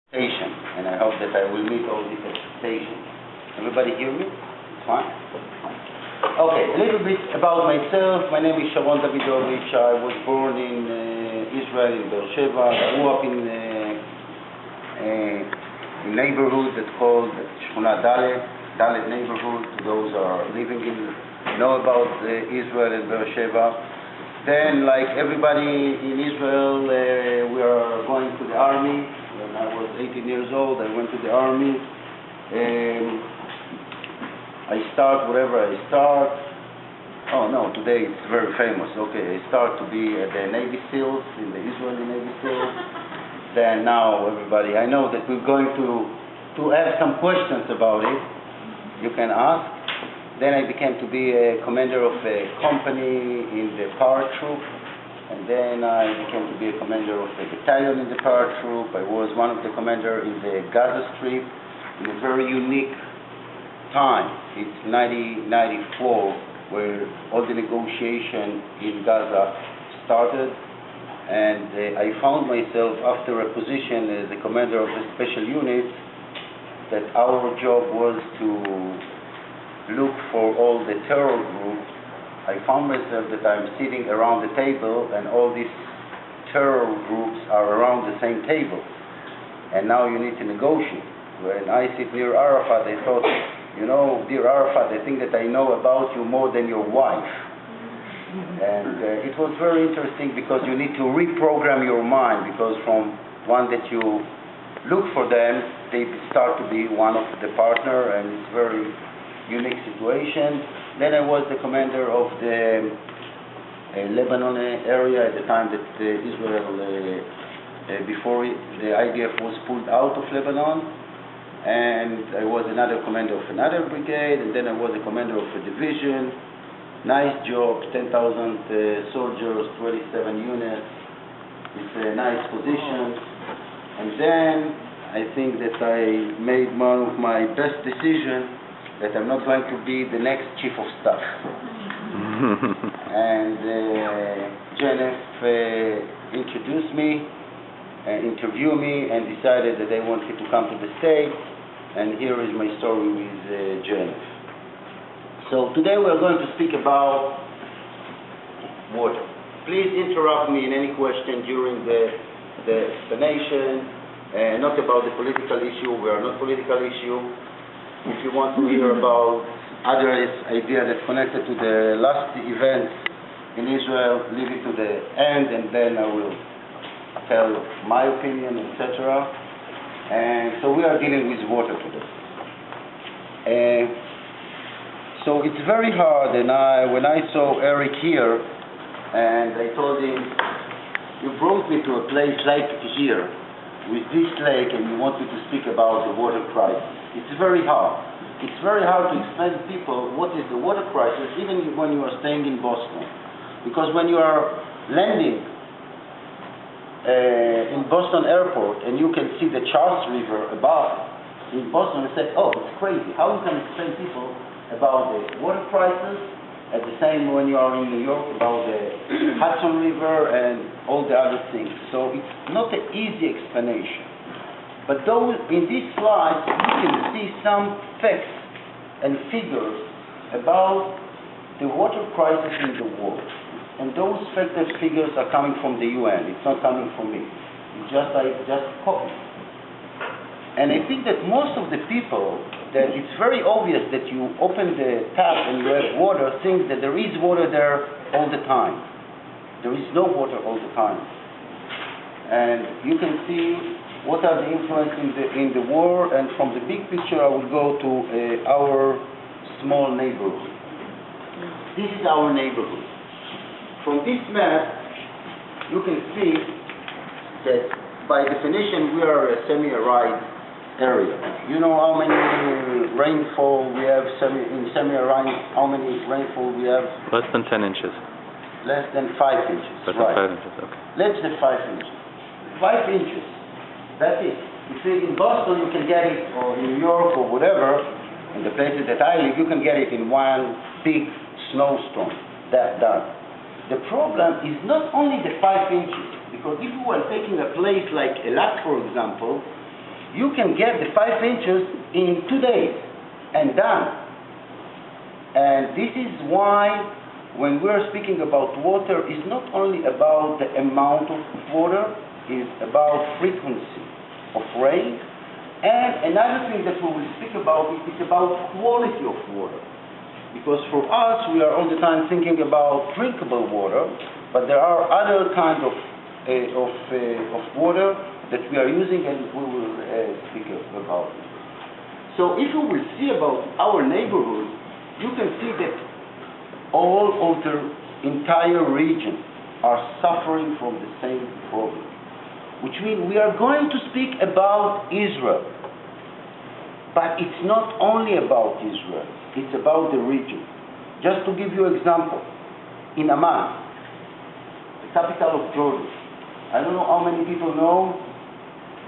expectation, and I hope that I will meet all these expectations. Everybody hear me? It's fine? Okay, a little bit about myself. My name is Sharon Davidovich. I was born in Israel, in Beer-Sheva. I grew up in a neighborhood that's called Shchuna Dalet neighborhood. Those are living in, know about Israel and Beer-Sheva. Then, like everybody in Israel, we are going to the army. When I was 18 years old, I went to the army. I start wherever I start. Oh no, today it's very famous. Okay, I start to be at the Navy SEALs, in the Israeli Navy SEALs. Then now everybody, I know that we're going to have some questions about it. You can ask. Then I became to be a commander of a company in the power troop. And then I became to be a commander of a battalion in the power troop. I was one of the commanders in the Gaza Strip in a very unique time. It's 1994 where all the negotiation in Gaza started. And I found myself after a position as a commander of a special unit that our job was to look for all the terror groups. I found myself that I'm sitting around the table and all these terror groups are around the same table. And now you need to negotiate. When I sit near Arafat, I thought, you know, dear Arafat, I think that I know about you more than your wife. And it was very interesting because you need to reprogram your mind, because from one that you look for them, they start to be one of the partner, and it's very unique situation. Then I was the commander of the Lebanon area at the time that Israel, before the IDF was pulled out of Lebanon. And I was another commander of another brigade, and then I was a commander of a division. Nice job, 10,000 soldiers, 27 units. It's a nice position. And then I think that I made one of my best decisions, that I'm not going to be the next chief of staff. And Jenef introduced me, interviewed me, and decided that they wanted to come to the States. And here is my story with Jenef. So today we are going to speak about water. Please interrupt me in any question during the explanation, not about the political issue. We are not political issue. If you want to hear about other idea that's connected to the last events in Israel, leave it to the end, and then I will tell my opinion, etc. And so we are dealing with water today. So it's very hard, and when I saw Eric here, and I told him, you brought me to a place like here, with this lake, and you want me to speak about the water crisis. It's very hard. It's very hard to explain to people what is the water crisis, even when you are staying in Boston. Because when you are landing in Boston Airport and you can see the Charles River above in Boston, you say, oh, it's crazy. How you can explain people about the water crisis at the same when you are in New York about the Hudson River and all the other things. So it's not an easy explanation. But those, in this slide, you can see some facts and figures about the water crisis in the world. And those facts and figures are coming from the UN. It's not coming from me. It's just copy. And I think that most of the people, that it's very obvious that you open the tap and you have water, think that there is water there all the time. There is no water all the time. And you can see what are the influence in the war, and from the big picture I will go to our small neighborhood. This is our neighborhood. From this map, you can see that by definition we are a semi-arid area. You know how many rainfall we have in semi-arid, how many rainfall we have? Less than 10 inches. Less than 5 inches. Less than 5 inches, okay. Less than 5 inches. 5 inches. That's it. You see, in Boston you can get it, or in New York or whatever, in the places that I live, you can get it in one big snowstorm. That done. The problem is not only the 5 inches, because if you were taking a place like Eilat, for example, you can get the 5 inches in 2 days and done. And this is why when we're speaking about water, it's not only about the amount of water, it's about frequency of rain. And another thing that we will speak about is about quality of water. Because for us, we are all the time thinking about drinkable water, but there are other kinds of water that we are using, and we will speak about it. So if you will see about our neighborhood, you can see that all of the entire region are suffering from the same problem. Which means we are going to speak about Israel. But it's not only about Israel, it's about the region. Just to give you an example, in Amman, the capital of Jordan, I don't know how many people know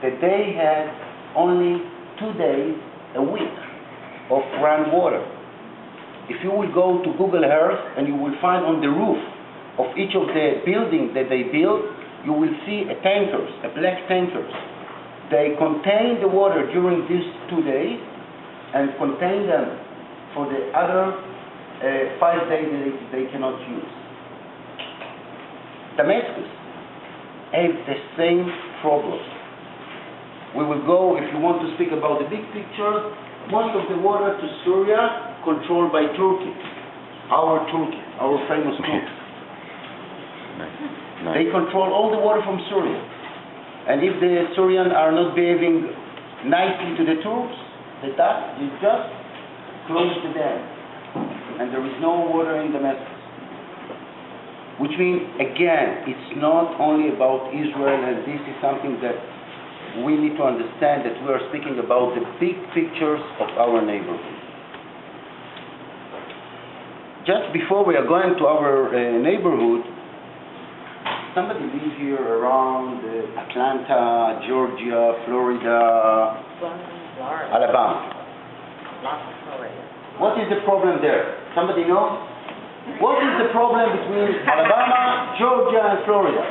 that they had only 2 days a week of running water. If you will go to Google Earth and you will find on the roof of each of the buildings that they built, you will see tankers, black tankers. They contain the water during these 2 days and contain them for the other 5 days that they cannot use. Damascus have the same problem. We will go, if you want to speak about the big picture, most of the water to Syria controlled by Turkey, our famous Turkey. Nice. They control all the water from Syria. And if the Syrians are not behaving nicely to the Turks, the Turks will just close the dam. And there is no water in Damascus. Which means, again, it's not only about Israel, and this is something that we need to understand, that we are speaking about the big pictures of our neighborhood. Just before we are going to our neighborhood, somebody lives here around Atlanta, Georgia, Florida, Alabama. What is the problem there? Somebody knows? What is the problem between Alabama, Georgia, and Florida?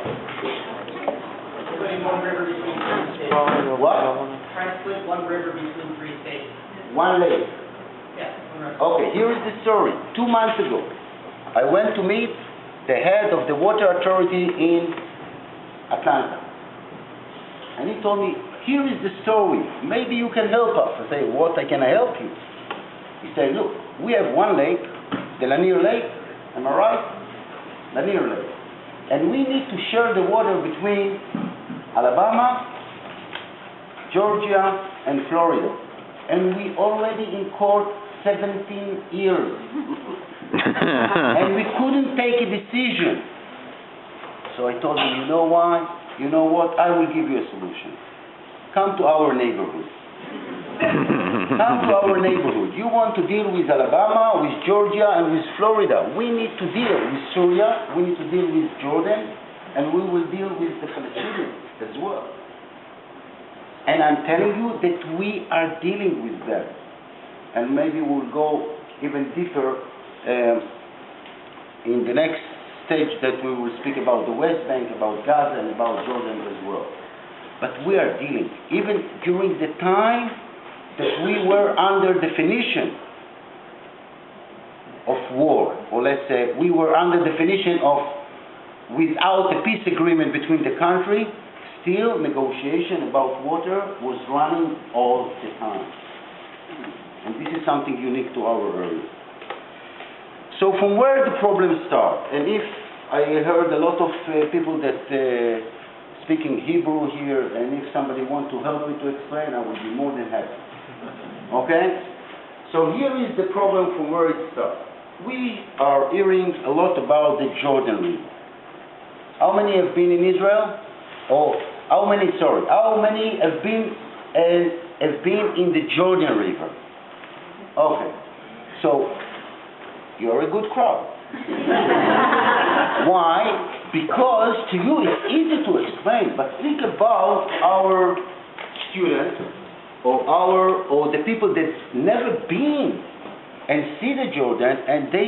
One river between 3 states. What? Try to split one river between 3 states. One lake. Yeah, one river. Okay, here is the story. 2 months ago, I went to meet the head of the water authority in Atlanta. And he told me, here is the story. Maybe you can help us. I say, what can I help you? He said, look, we have one lake, the Lanier Lake. Am I right? Lanier Lake. And we need to share the water between Alabama, Georgia, and Florida. And we already in court 17 years. And we couldn't take a decision. So I told him, you know why? You know what? I will give you a solution. Come to our neighborhood. Come to our neighborhood. You want to deal with Alabama, with Georgia, and with Florida. We need to deal with Syria. We need to deal with Jordan. And we will deal with the Palestinians as well. And I'm telling you that we are dealing with them. And maybe we'll go even deeper in the next stage, that we will speak about the West Bank, about Gaza, and about Jordan as well. But we are dealing, even during the time that we were under definition of war, or let's say we were under definition of without a peace agreement between the country, still negotiation about water was running all the time. And this is something unique to our area. So from where the problems start, and if I heard a lot of people that speaking Hebrew here, and if somebody wants to help me to explain, I would be more than happy. Okay? So here is the problem from where it starts. We are hearing a lot about the Jordan River. How many have been in Israel? How many have been in the Jordan River? Okay. So you're a good crowd. Why? Because to you it's easy to explain, but think about our students or the people that's never been and see the Jordan, and they